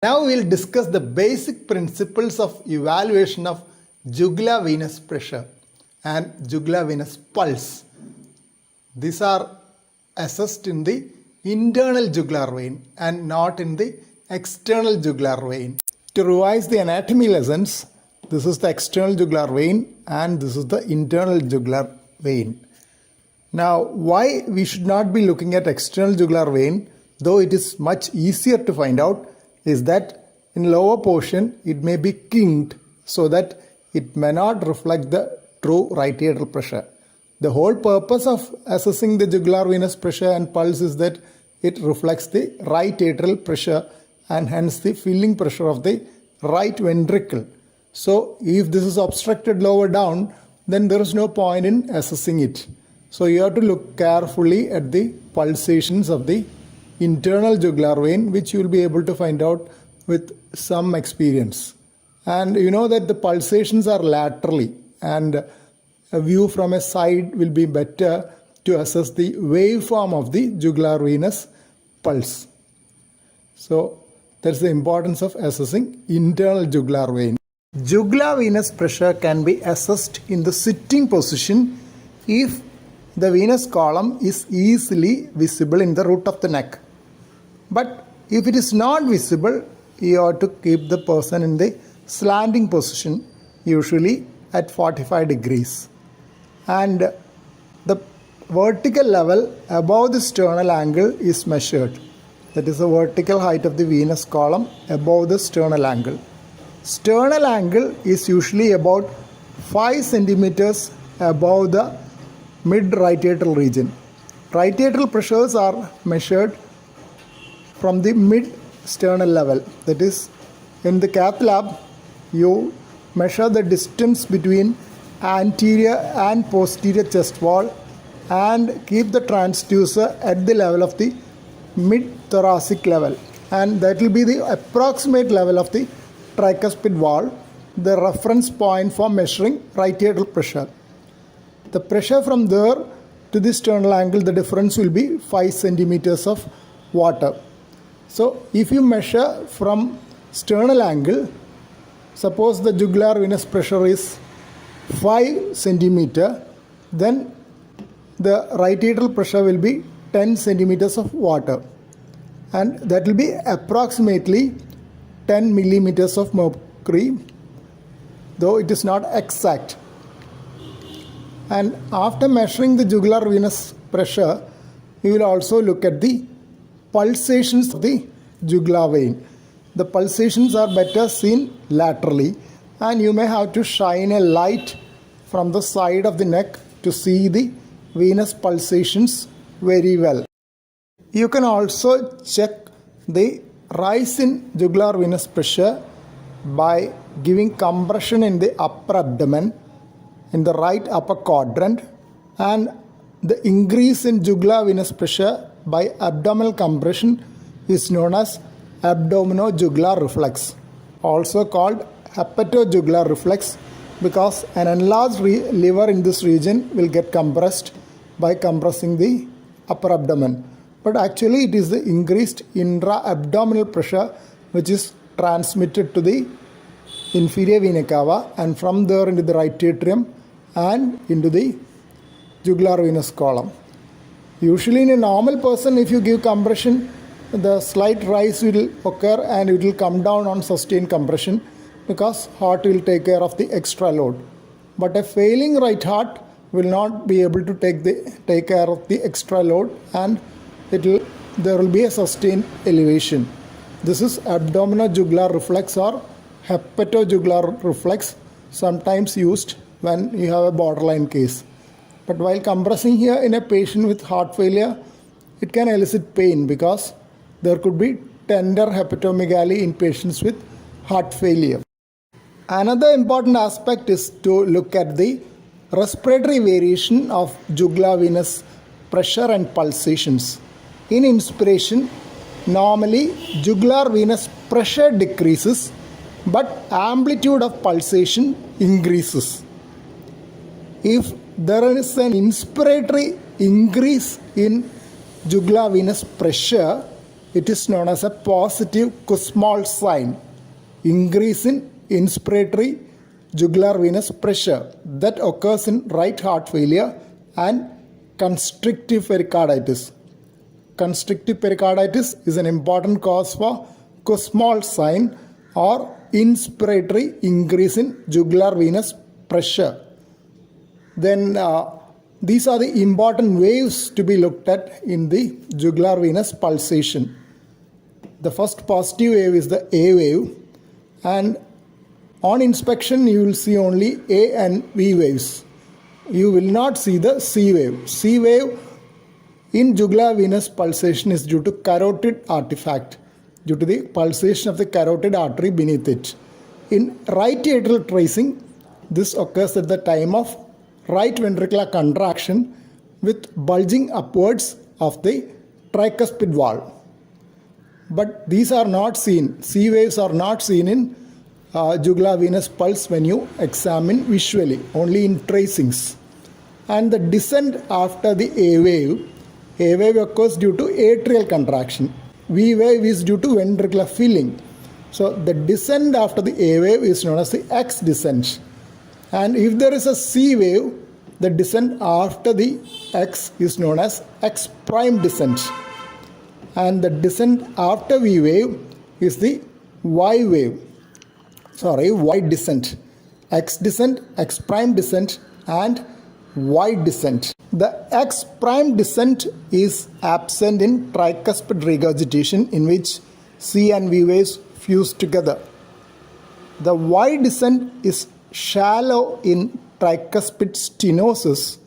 Now we will discuss the basic principles of evaluation of jugular venous pressure and jugular venous pulse. These are assessed in the internal jugular vein and not in the external jugular vein. To revise the anatomy lessons, this is the external jugular vein and this is the internal jugular vein. Now, why we should not be looking at external jugular vein, though it is much easier to find out, is that in lower portion it may be kinked so that it may not reflect the true right atrial pressure. The whole purpose of assessing the jugular venous pressure and pulse is that it reflects the right atrial pressure and hence the filling pressure of the right ventricle. So if this is obstructed lower down, then there is no point in assessing it. So you have to look carefully at the pulsations of the internal jugular vein, which you will be able to find out with some experience. And you know that the pulsations are laterally, and a view from a side will be better to assess the waveform of the jugular venous pulse. So that's the importance of assessing internal jugular vein. Jugular venous pressure can be assessed in the sitting position if the venous column is easily visible in the root of the neck. But if it is not visible, you have to keep the person in the slanting position, usually at 45 degrees. And the vertical level above the sternal angle is measured. That is the vertical height of the venous column above the sternal angle. Sternal angle is usually about 5 centimeters above the mid-right atrial region. Right atrial pressures are measured from the mid-sternal level. That is, in the cath lab, you measure the distance between anterior and posterior chest wall and keep the transducer at the level of the mid-thoracic level. And that will be the approximate level of the tricuspid wall, the reference point for measuring right atrial pressure. The pressure from there to the sternal angle, the difference will be 5 centimeters of water. So if you measure from sternal angle, suppose the jugular venous pressure is 5 centimeter, then the right atrial pressure will be 10 centimeters of water, and that will be approximately 10 millimeters of mercury, though it is not exact. And after measuring the jugular venous pressure, we will also look at the pulsations of the jugular vein. The pulsations are better seen laterally, and you may have to shine a light from the side of the neck to see the venous pulsations very well. You can also check the rise in jugular venous pressure by giving compression in the upper abdomen, in the right upper quadrant, and the increase in jugular venous pressure by abdominal compression is known as abdominojugular reflex, also called hepatojugular reflex, because an enlarged liver in this region will get compressed by compressing the upper abdomen. But actually it is the increased intra-abdominal pressure which is transmitted to the inferior vena cava and from there into the right atrium and into the jugular venous column. Usually in a normal person, if you give compression, the slight rise will occur and it will come down on sustained compression because heart will take care of the extra load. But a failing right heart will not be able to take care of the extra load, and there will be a sustained elevation. This is abdominojugular reflex or hepatojugular reflex, sometimes used when you have a borderline case. But while compressing here in a patient with heart failure, it can elicit pain because there could be tender hepatomegaly in patients with heart failure. Another important aspect is to look at the respiratory variation of jugular venous pressure and pulsations. In inspiration, normally jugular venous pressure decreases, but amplitude of pulsation increases. If there is an inspiratory increase in jugular venous pressure, it is known as a positive Kussmaul sign, increase in inspiratory jugular venous pressure that occurs in right heart failure and constrictive pericarditis. Constrictive pericarditis is an important cause for Kussmaul sign or inspiratory increase in jugular venous pressure. Then these are the important waves to be looked at in the jugular venous pulsation. The first positive wave is the A wave, and on inspection you will see only A and V waves. You will not see the C wave. C wave in jugular venous pulsation is due to carotid artifact, due to the pulsation of the carotid artery beneath it. In right atrial tracing, this occurs at the time of right ventricular contraction with bulging upwards of the tricuspid valve. But these are not seen, C waves are not seen in jugular venous pulse when you examine visually, only in tracings. And the descent after the A wave occurs due to atrial contraction. V wave is due to ventricular filling. So the descent after the A wave is known as the X descent. And if there is a C wave, the descent after the X is known as X prime descent. And the descent after V wave is the Y wave. Y descent. X descent, X prime descent, and Y descent. The X prime descent is absent in tricuspid regurgitation, in which C and V waves fuse together. The Y descent is shallow in tricuspid stenosis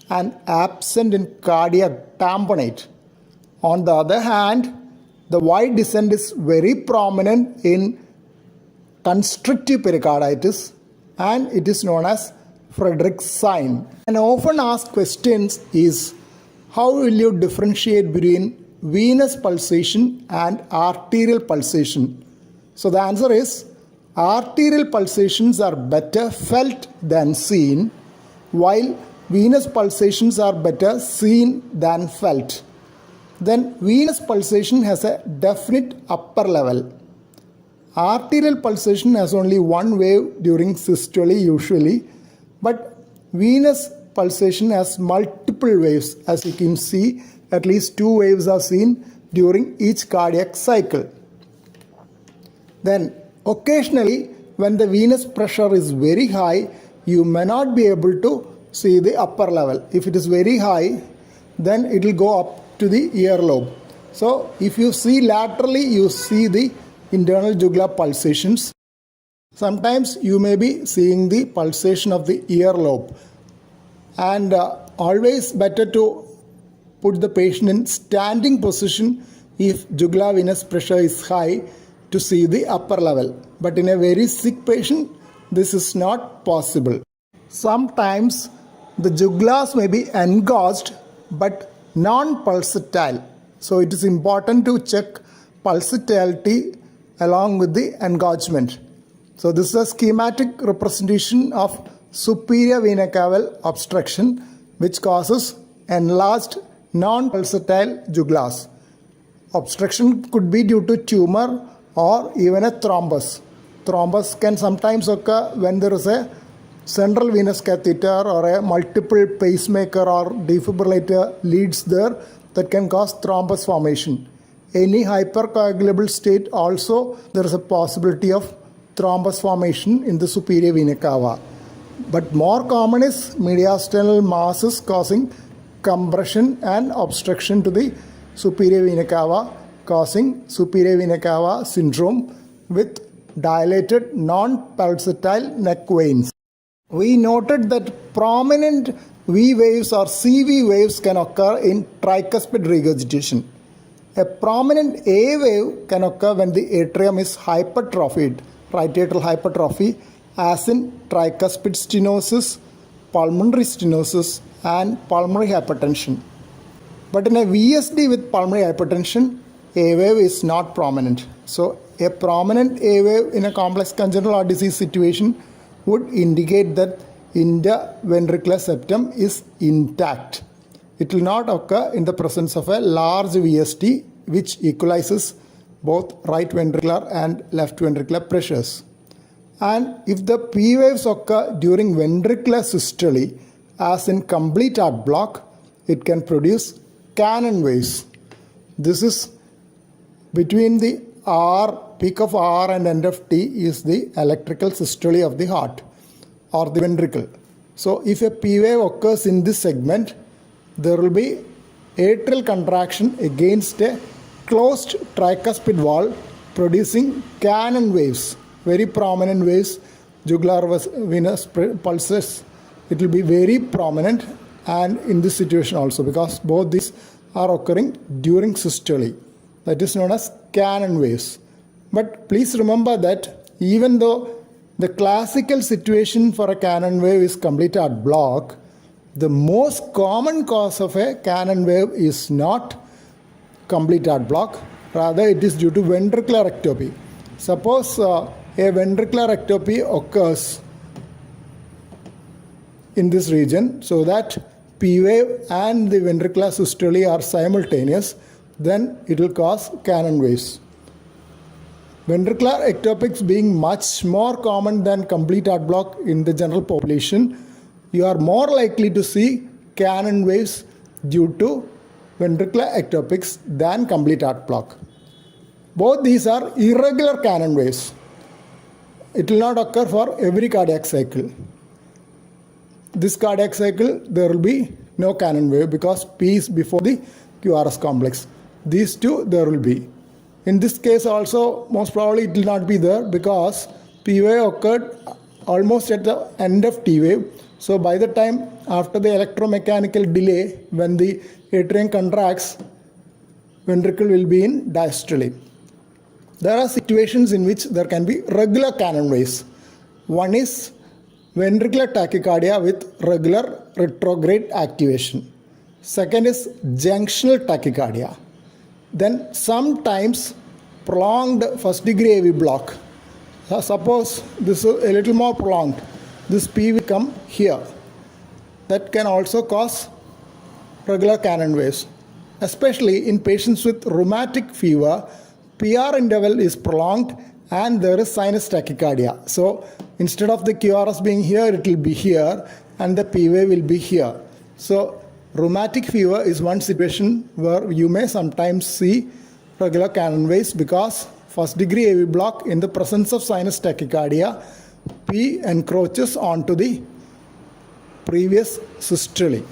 and absent in cardiac tamponade. On the other hand, the Y descent is very prominent in constrictive pericarditis, and it is known as Frederick's sign. An often asked question is, how will you differentiate between venous pulsation and arterial pulsation? So the answer is, arterial pulsations are better felt than seen, while venous pulsations are better seen than felt. Then venous pulsation has a definite upper level. Arterial pulsation has only one wave during systole usually, but venous pulsation has multiple waves. As you can see, at least 2 waves are seen during each cardiac cycle. Then occasionally, when the venous pressure is very high, you may not be able to see the upper level. If it is very high, then it will go up to the earlobe. So if you see laterally, you see the internal jugular pulsations. Sometimes you may be seeing the pulsation of the earlobe. And always better to put the patient in standing position if jugular venous pressure is high to see the upper level. But in a very sick patient, this is not possible. Sometimes the jugulars may be engorged but non-pulsatile. So it is important to check pulsatility along with the engorgement. So this is a schematic representation of superior vena cava obstruction, which causes enlarged non-pulsatile jugulars. Obstruction could be due to tumor or even a thrombus. Thrombus can sometimes occur when there is a central venous catheter or a multiple pacemaker or defibrillator leads there, that can cause thrombus formation. Any hypercoagulable state also, there is a possibility of thrombus formation in the superior vena cava. But more common is mediastinal masses causing compression and obstruction to the superior vena cava, causing superior vena cava syndrome with dilated non-pulsatile neck veins. We noted that prominent V waves or CV waves can occur in tricuspid regurgitation. A prominent A wave can occur when the atrium is hypertrophied, right atrial hypertrophy, as in tricuspid stenosis, pulmonary stenosis, and pulmonary hypertension. But in a VSD with pulmonary hypertension, A wave is not prominent. So a prominent A wave in a complex congenital heart disease situation would indicate that interventricular septum is intact. It will not occur in the presence of a large VSD which equalizes both right ventricular and left ventricular pressures. And if the P waves occur during ventricular systole, as in complete heart block, it can produce Canon waves. This is between the peak of R and end of T is the electrical systole of the heart or the ventricle. So if a P wave occurs in this segment, there will be atrial contraction against a closed tricuspid wall producing Canon waves, very prominent waves, jugular venous pulses. It will be very prominent, and in this situation also, because both these are occurring during systole. That is known as Canon waves. But please remember that even though the classical situation for a Canon wave is complete heart block, the most common cause of a Canon wave is not complete heart block, rather it is due to ventricular ectopy. Suppose a ventricular ectopy occurs in this region so that P wave and the ventricular systole are simultaneous, then it will cause Canon waves. Ventricular ectopics being much more common than complete heart block in the general population, you are more likely to see Canon waves due to ventricular ectopics than complete heart block. Both these are irregular Canon waves. It will not occur for every cardiac cycle. This cardiac cycle, there will be no Canon wave because P is before the QRS complex. These two there will be. In this case also, most probably it will not be there because P wave occurred almost at the end of T wave. So by the time after the electromechanical delay, when the atrium contracts, ventricle will be in diastole. There are situations in which there can be regular Canon waves. One is ventricular tachycardia with regular retrograde activation. Second is junctional tachycardia. Then sometimes prolonged first degree AV block. Suppose this is a little more prolonged. This P will come here. That can also cause regular Canon waves. Especially in patients with rheumatic fever, PR interval is prolonged and there is sinus tachycardia. So instead of the QRS being here, it will be here and the P wave will be here. So rheumatic fever is one situation where you may sometimes see regular Canon waves because first degree AV block in the presence of sinus tachycardia, P encroaches onto the previous systole.